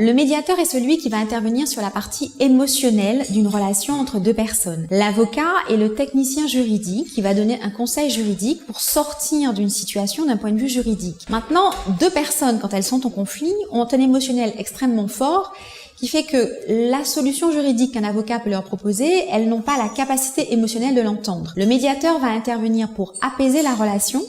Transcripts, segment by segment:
Le médiateur est celui qui va intervenir sur la partie émotionnelle d'une relation entre deux personnes. L'avocat est le technicien juridique qui va donner un conseil juridique pour sortir d'une situation d'un point de vue juridique. Maintenant, deux personnes, quand elles sont en conflit, ont un émotionnel extrêmement fort qui fait que la solution juridique qu'un avocat peut leur proposer, elles n'ont pas la capacité émotionnelle de l'entendre. Le médiateur va intervenir pour apaiser la relation,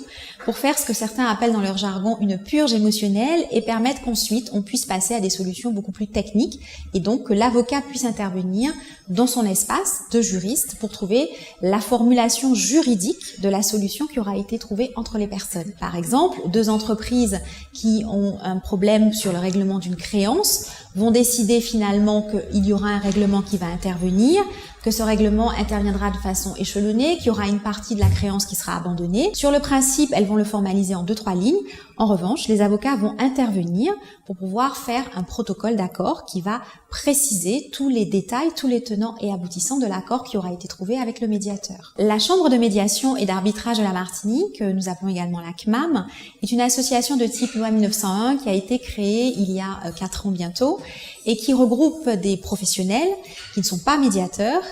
pour faire ce que certains appellent dans leur jargon une purge émotionnelle et permettre qu'ensuite on puisse passer à des solutions beaucoup plus techniques et donc que l'avocat puisse intervenir dans son espace de juriste pour trouver la formulation juridique de la solution qui aura été trouvée entre les personnes. Par exemple, deux entreprises qui ont un problème sur le règlement d'une créance vont décider finalement qu'il y aura un règlement qui va intervenir, que ce règlement interviendra de façon échelonnée, qu'il y aura une partie de la créance qui sera abandonnée. Sur le principe, elles vont le formaliser en 2-3 lignes. En revanche, les avocats vont intervenir pour pouvoir faire un protocole d'accord qui va préciser tous les détails, tous les tenants et aboutissants de l'accord qui aura été trouvé avec le médiateur. La Chambre de médiation et d'arbitrage de la Martinique, que nous appelons également la CMAM, est une association de type loi 1901 qui a été créée il y a 4 ans bientôt et qui regroupe des professionnels qui ne sont pas médiateurs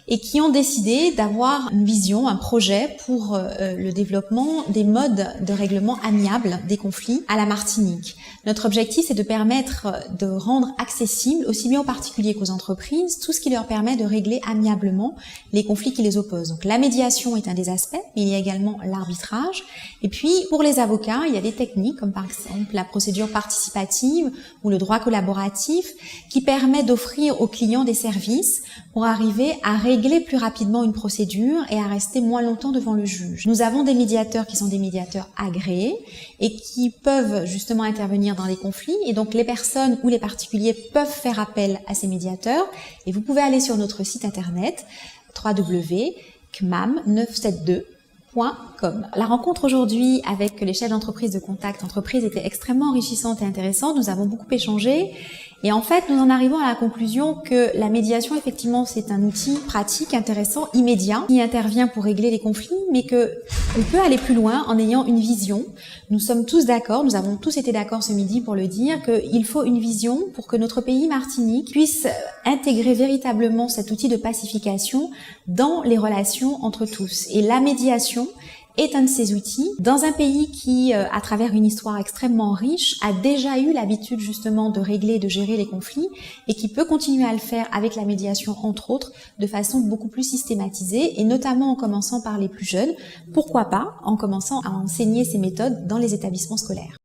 et qui ont décidé d'avoir une vision, un projet pour le développement des modes de règlement amiable des conflits à la Martinique. Notre objectif, c'est de permettre de rendre accessible, aussi bien aux particuliers qu'aux entreprises, tout ce qui leur permet de régler amiablement les conflits qui les opposent. Donc la médiation est un des aspects, mais il y a également l'arbitrage. Et puis, pour les avocats, il y a des techniques, comme par exemple la procédure participative ou le droit collaboratif, qui permet d'offrir aux clients des services pour arriver à régler plus rapidement une procédure et à rester moins longtemps devant le juge. Nous avons des médiateurs qui sont des médiateurs agréés et qui peuvent justement intervenir dans les conflits et donc les personnes ou les particuliers peuvent faire appel à ces médiateurs et vous pouvez aller sur notre site internet www.cmam972.com. La rencontre aujourd'hui avec les chefs d'entreprise de Contact Entreprise était extrêmement enrichissante et intéressante. Nous avons beaucoup échangé et en fait, nous en arrivons à la conclusion que la médiation, effectivement, c'est un outil pratique, intéressant, immédiat, qui intervient pour régler les conflits, mais que on peut aller plus loin en ayant une vision. Nous sommes tous d'accord, nous avons tous été d'accord ce midi pour le dire, qu'il faut une vision pour que notre pays Martinique puisse intégrer véritablement cet outil de pacification dans les relations entre tous. Et la médiation est un de ces outils dans un pays qui, à travers une histoire extrêmement riche, a déjà eu l'habitude justement de régler et de gérer les conflits et qui peut continuer à le faire avec la médiation, entre autres, de façon beaucoup plus systématisée et notamment en commençant par les plus jeunes. Pourquoi pas en commençant à enseigner ces méthodes dans les établissements scolaires.